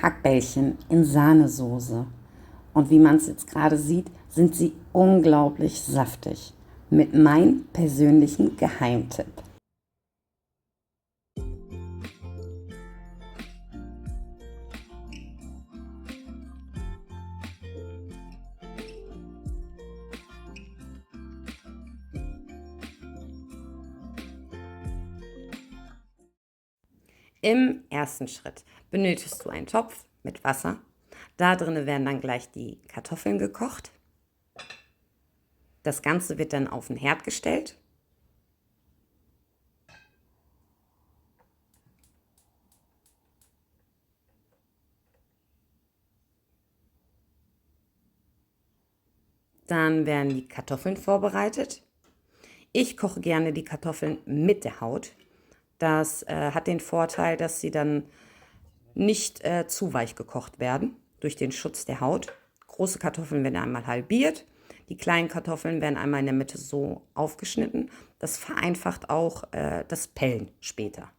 Hackbällchen in Sahnesoße. Und wie man es jetzt gerade sieht, sind sie unglaublich saftig. Mit meinem persönlichen Geheimtipp. Im ersten Schritt benötigst du einen Topf mit Wasser. Da drin werden dann gleich die Kartoffeln gekocht. Das Ganze wird dann auf den Herd gestellt. Dann werden die Kartoffeln vorbereitet. Ich koche gerne die Kartoffeln mit der Haut. Das hat den Vorteil, dass sie dann nicht zu weich gekocht werden durch den Schutz der Haut. Große Kartoffeln werden einmal halbiert, die kleinen Kartoffeln werden einmal in der Mitte so aufgeschnitten. Das vereinfacht auch das Pellen später.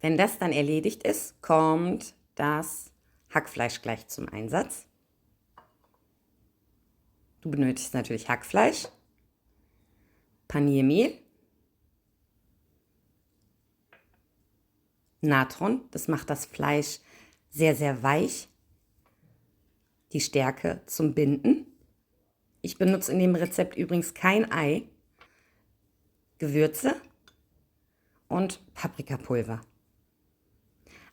Wenn das dann erledigt ist, kommt das Hackfleisch gleich zum Einsatz. Du benötigst natürlich Hackfleisch, Paniermehl, Natron, das macht das Fleisch sehr, sehr weich, die Stärke zum Binden. Ich benutze in dem Rezept übrigens kein Ei, Gewürze und Paprikapulver.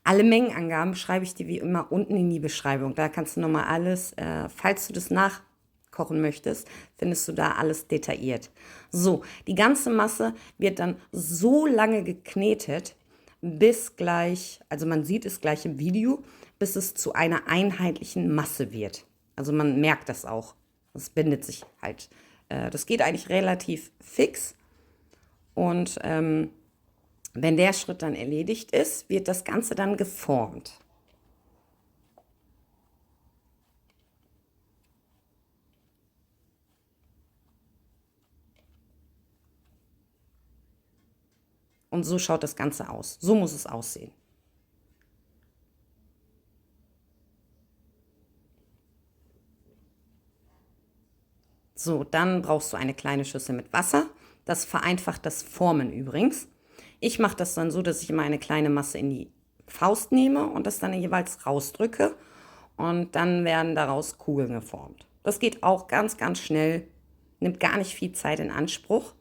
Alle Mengenangaben schreibe ich dir wie immer unten in die Beschreibung. Da kannst du nochmal alles, falls du das nachkochen möchtest, findest du da alles detailliert. So, die ganze Masse wird dann so lange geknetet, bis gleich, also man sieht es gleich im Video, bis es zu einer einheitlichen Masse wird. Also man merkt das auch. Das bindet sich halt. Das geht eigentlich relativ fix. Und wenn der Schritt dann erledigt ist, wird das Ganze dann geformt. Und so schaut das Ganze aus. So muss es aussehen. So, dann brauchst du eine kleine Schüssel mit Wasser. Das vereinfacht das Formen übrigens. Ich mache das dann so, dass ich immer eine kleine Masse in die Faust nehme und das dann jeweils rausdrücke. Und dann werden daraus Kugeln geformt. Das geht auch ganz, ganz schnell, nimmt gar nicht viel Zeit in Anspruch.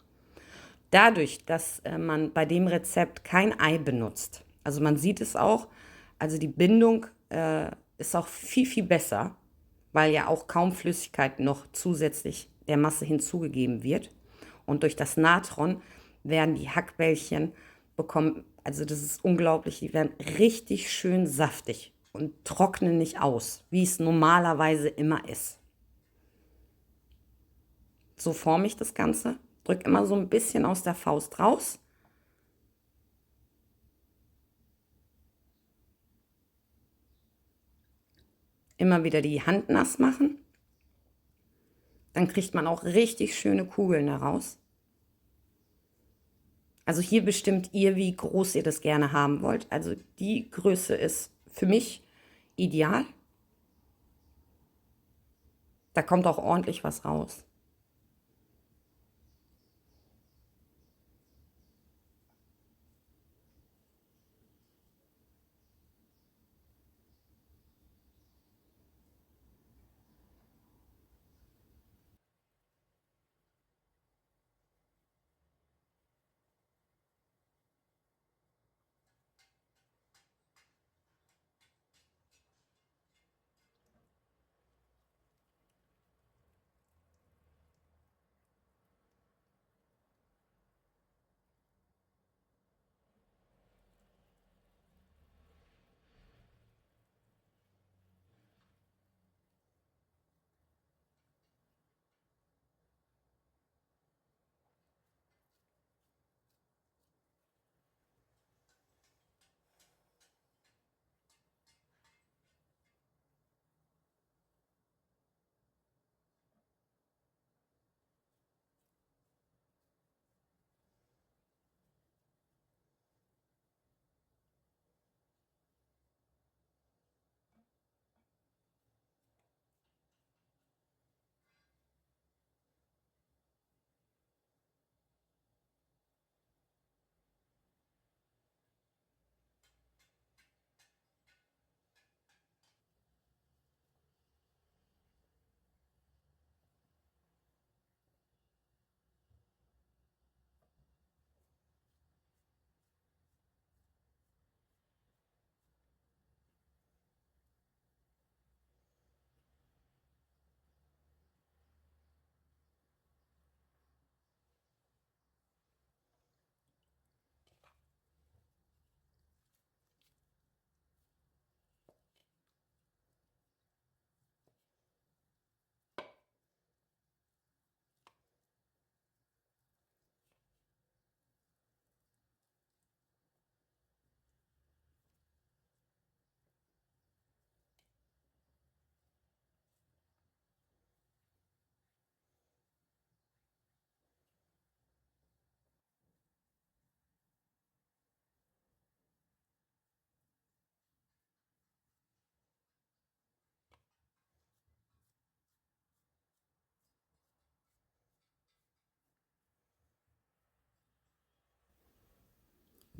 Dadurch, dass man bei dem Rezept kein Ei benutzt, also man sieht es auch, also die Bindung ist auch viel, viel besser, weil ja auch kaum Flüssigkeit noch zusätzlich der Masse hinzugegeben wird. Und durch das Natron werden die Hackbällchen bekommen, also das ist unglaublich, die werden richtig schön saftig und trocknen nicht aus, wie es normalerweise immer ist. So forme ich das Ganze. Drück immer so ein bisschen aus der Faust raus. Immer wieder die Hand nass machen. Dann kriegt man auch richtig schöne Kugeln daraus. Also hier bestimmt ihr, wie groß ihr das gerne haben wollt. Also die Größe ist für mich ideal. Da kommt auch ordentlich was raus.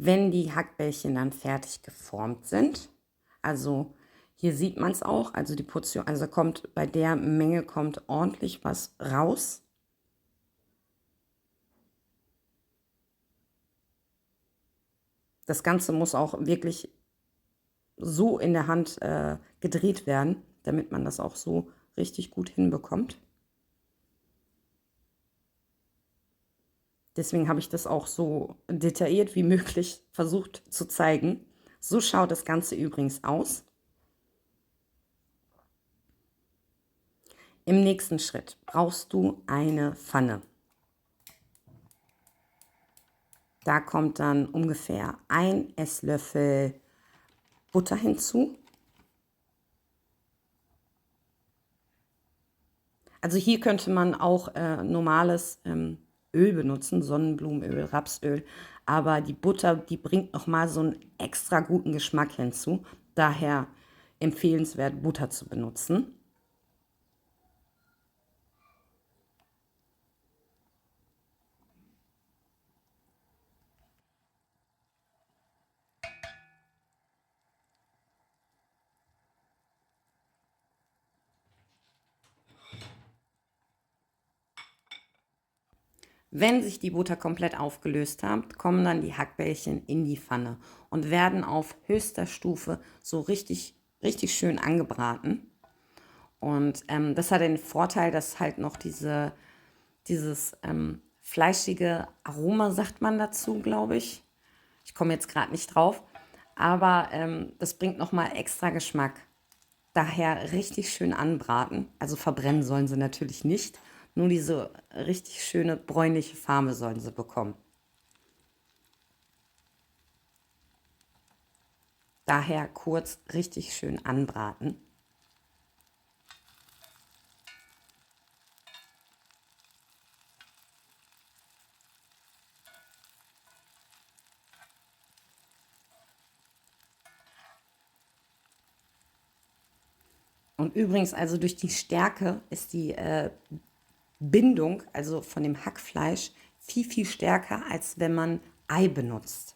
Wenn die Hackbällchen dann fertig geformt sind, also hier sieht man es auch, also die Portion, also kommt bei der Menge kommt ordentlich was raus. Das Ganze muss auch wirklich so in der Hand gedreht werden, damit man das auch so richtig gut hinbekommt. Deswegen habe ich das auch so detailliert wie möglich versucht zu zeigen. So schaut das Ganze übrigens aus. Im nächsten Schritt brauchst du eine Pfanne. Da kommt dann ungefähr 1 Esslöffel Butter hinzu. Also hier könnte man auch normales Öl benutzen, Sonnenblumenöl, Rapsöl. Aber die Butter, die bringt nochmal so einen extra guten Geschmack hinzu. Daher empfehlenswert, Butter zu benutzen. Wenn sich die Butter komplett aufgelöst hat, kommen dann die Hackbällchen in die Pfanne und werden auf höchster Stufe so richtig, richtig schön angebraten. Und das hat den Vorteil, dass halt noch dieses fleischige Aroma, sagt man dazu, glaube ich. Ich komme jetzt gerade nicht drauf, aber das bringt nochmal extra Geschmack. Daher richtig schön anbraten. Also verbrennen sollen sie natürlich nicht. Nur diese richtig schöne bräunliche Farbe sollen sie bekommen. Daher kurz richtig schön anbraten. Und übrigens, also durch die Stärke ist die Bindung, also von dem Hackfleisch, viel, viel stärker, als wenn man Ei benutzt.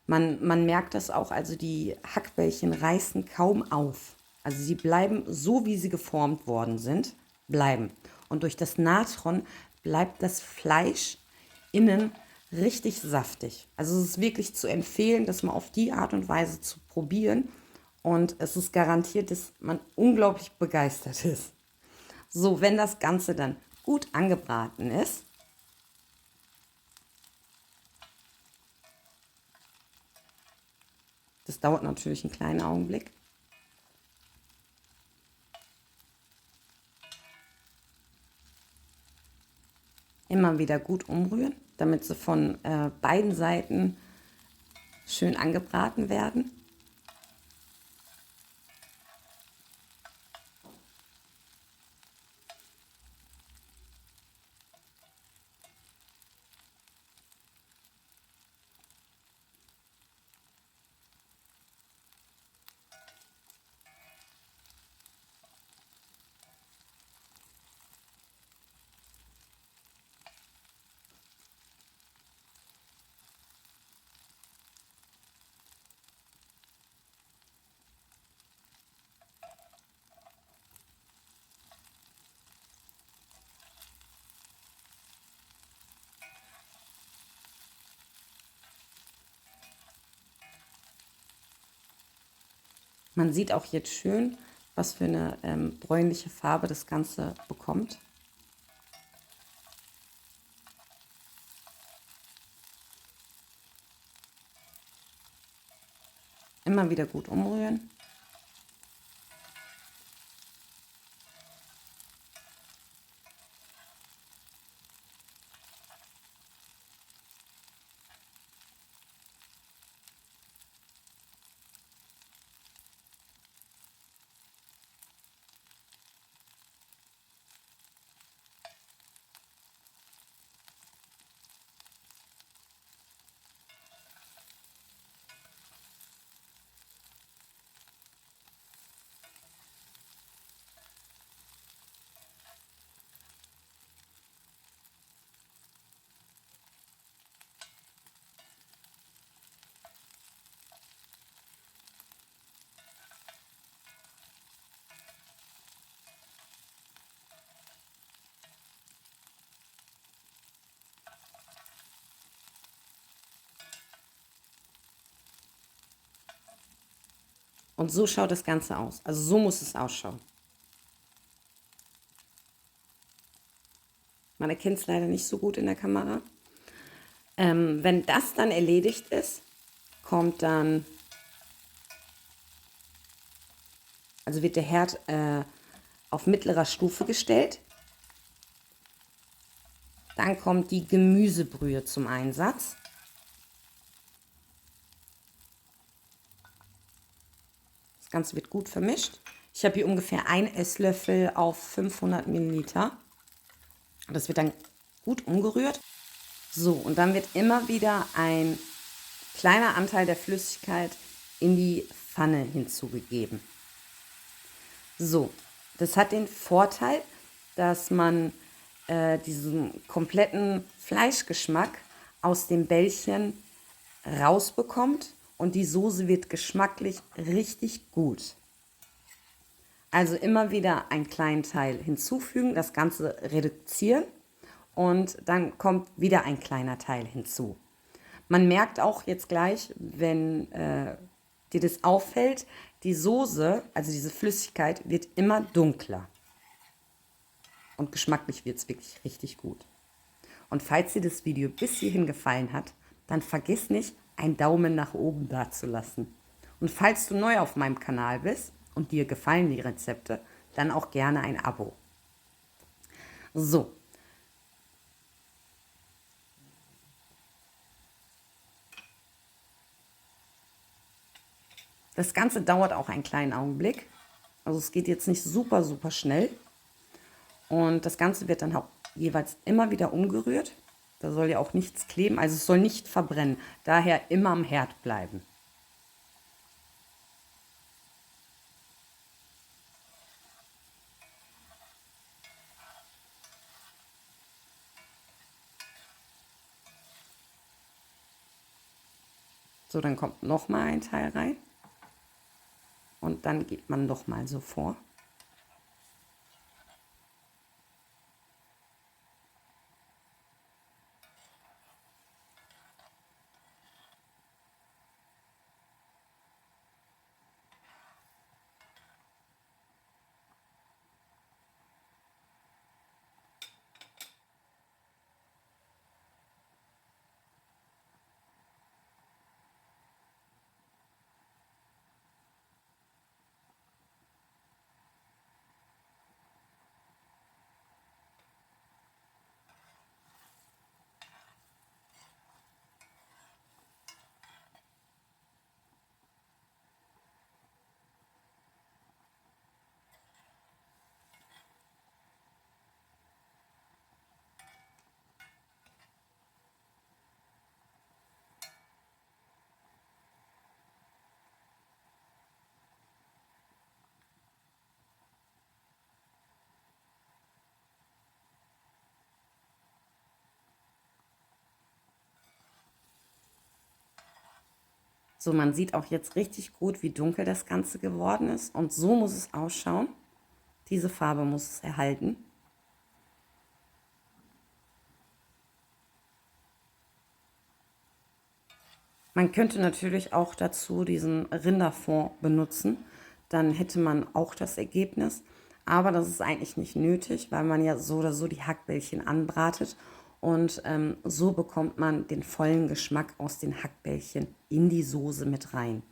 Man merkt das auch, also die Hackbällchen reißen kaum auf. Also sie bleiben so, wie sie geformt worden sind, bleiben. Und durch das Natron bleibt das Fleisch innen richtig saftig. Also es ist wirklich zu empfehlen, das mal auf die Art und Weise zu probieren. Und es ist garantiert, dass man unglaublich begeistert ist. So, wenn das Ganze dann gut angebraten ist, das dauert natürlich einen kleinen Augenblick, immer wieder gut umrühren, damit sie von beiden Seiten schön angebraten werden. Man sieht auch jetzt schön, was für eine bräunliche Farbe das Ganze bekommt. Immer wieder gut umrühren. Und so schaut das Ganze aus. Also so muss es ausschauen. Man erkennt es leider nicht so gut in der Kamera. Wenn das dann erledigt ist, kommt dann, also wird der Herd auf mittlerer Stufe gestellt. Dann kommt die Gemüsebrühe zum Einsatz. Das Ganze wird gut vermischt. Ich habe hier ungefähr 1 Esslöffel auf 500 Milliliter. Das wird dann gut umgerührt. So, und dann wird immer wieder ein kleiner Anteil der Flüssigkeit in die Pfanne hinzugegeben. So, das hat den Vorteil, dass man diesen kompletten Fleischgeschmack aus dem Bällchen rausbekommt und die Soße wird geschmacklich richtig gut. Also immer wieder einen kleinen Teil hinzufügen, das Ganze reduzieren und dann kommt wieder ein kleiner Teil hinzu. Man merkt auch jetzt gleich, wenn dir das auffällt, die Soße, also diese Flüssigkeit, wird immer dunkler. Und geschmacklich wird es wirklich richtig gut. Und falls dir das Video bis hierhin gefallen hat, dann vergiss nicht, einen Daumen nach oben dazulassen. Und falls du neu auf meinem Kanal bist und dir gefallen die Rezepte, dann auch gerne ein Abo. So. Das Ganze dauert auch einen kleinen Augenblick. Also es geht jetzt nicht super, super schnell. Und das Ganze wird dann auch jeweils immer wieder umgerührt. Da soll ja auch nichts kleben, also es soll nicht verbrennen. Daher immer am Herd bleiben. So, dann kommt noch mal ein Teil rein. Und dann geht man noch mal so vor. So, man sieht auch jetzt richtig gut, wie dunkel das Ganze geworden ist. Und so muss es ausschauen. Diese Farbe muss es erhalten. Man könnte natürlich auch dazu diesen Rinderfond benutzen. Dann hätte man auch das Ergebnis. Aber das ist eigentlich nicht nötig, weil man ja so oder so die Hackbällchen anbratet. Und so bekommt man den vollen Geschmack aus den Hackbällchen in die Soße mit rein.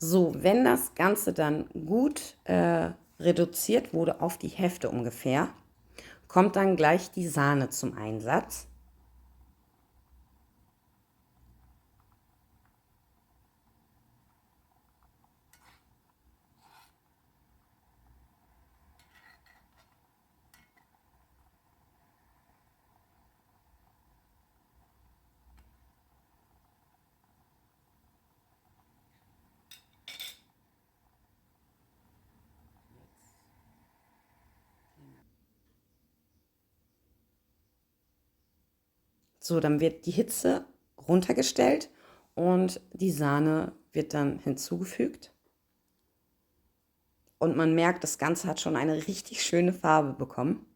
So, wenn das Ganze dann gut reduziert wurde auf die Hälfte ungefähr, kommt dann gleich die Sahne zum Einsatz. So, dann wird die Hitze runtergestellt und die Sahne wird dann hinzugefügt. Und man merkt, das Ganze hat schon eine richtig schöne Farbe bekommen.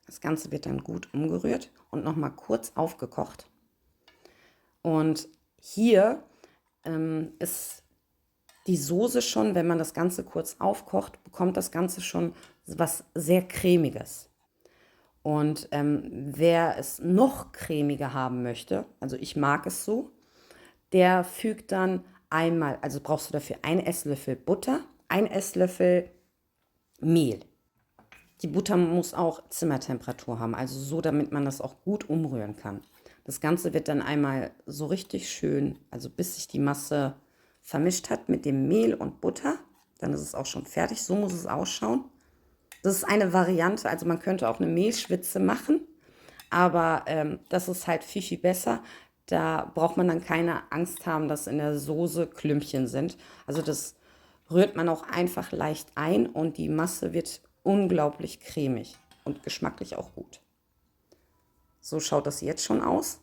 Das Ganze wird dann gut umgerührt und nochmal kurz aufgekocht. Und hier ist die Soße schon, wenn man das Ganze kurz aufkocht, bekommt das Ganze schon was sehr Cremiges. Und wer es noch cremiger haben möchte, also ich mag es so, der fügt dann einmal, also brauchst du dafür 1 Esslöffel Butter, 1 Esslöffel Mehl. Die Butter muss auch Zimmertemperatur haben, also so, damit man das auch gut umrühren kann. Das Ganze wird dann einmal so richtig schön, also bis sich die Masse vermischt hat mit dem Mehl und Butter. Dann ist es auch schon fertig, so muss es ausschauen. Das ist eine Variante, also man könnte auch eine Mehlschwitze machen, aber das ist halt viel, viel besser. Da braucht man dann keine Angst haben, dass in der Soße Klümpchen sind. Also das rührt man auch einfach leicht ein und die Masse wird unglaublich cremig und geschmacklich auch gut. So schaut das jetzt schon aus.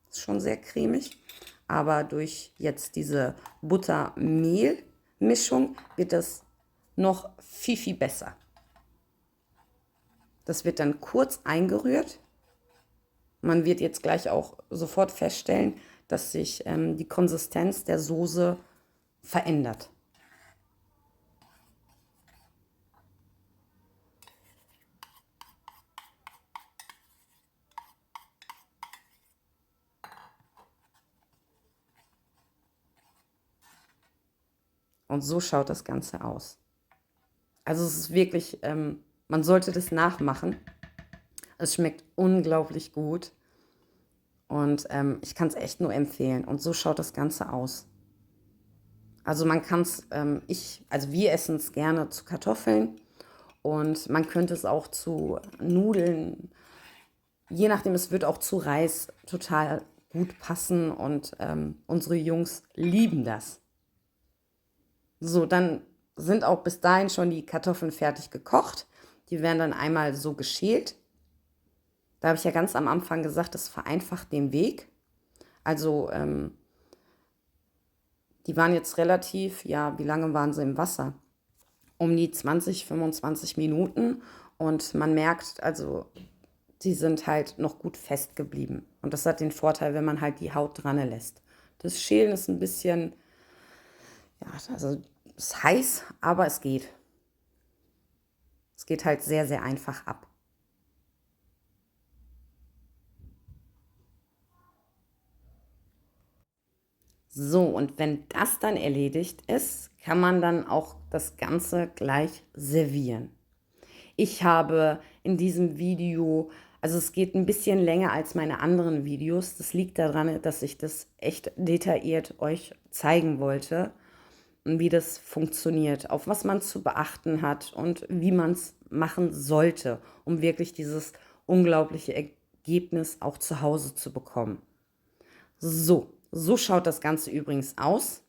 Ist schon sehr cremig. Aber durch jetzt diese Butter-Mehl-Mischung wird das noch viel, viel besser. Das wird dann kurz eingerührt. Man wird jetzt gleich auch sofort feststellen, dass sich die Konsistenz der Soße verändert. Und so schaut das Ganze aus. Also es ist wirklich, man sollte das nachmachen. Es schmeckt unglaublich gut und ich kann es echt nur empfehlen. Und so schaut das Ganze aus. Also man kann es, also wir essen es gerne zu Kartoffeln und man könnte es auch zu Nudeln, je nachdem, es wird auch zu Reis total gut passen und unsere Jungs lieben das. So, dann sind auch bis dahin schon die Kartoffeln fertig gekocht. Die werden dann einmal so geschält. Da habe ich ja ganz am Anfang gesagt, das vereinfacht den Weg. Also die waren jetzt relativ, ja, wie lange waren sie im Wasser? Um die 20, 25 Minuten. Und man merkt, also sie sind halt noch gut fest geblieben. Und das hat den Vorteil, wenn man halt die Haut dran lässt. Das Schälen ist ein bisschen, ja, also ist heiß, aber es geht. Es geht halt sehr, sehr einfach ab. So, und wenn das dann erledigt ist, kann man dann auch das Ganze gleich servieren. Ich habe in diesem Video, also es geht ein bisschen länger als meine anderen Videos. Das liegt daran, dass ich das echt detailliert euch zeigen wollte, wie das funktioniert, auf was man zu beachten hat und wie man es machen sollte, um wirklich dieses unglaubliche Ergebnis auch zu Hause zu bekommen. So schaut das Ganze übrigens aus.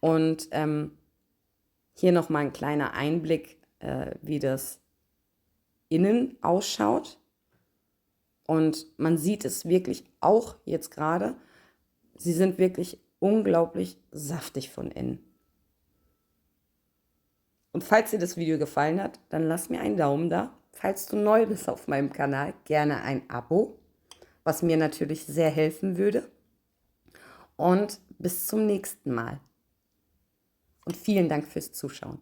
Und hier nochmal ein kleiner Einblick, wie das innen ausschaut. Und man sieht es wirklich auch jetzt gerade. Sie sind wirklich unglaublich saftig von innen. Und falls dir das Video gefallen hat, dann lass mir einen Daumen da. Falls du neu bist auf meinem Kanal, gerne ein Abo, was mir natürlich sehr helfen würde. Und bis zum nächsten Mal. Und vielen Dank fürs Zuschauen.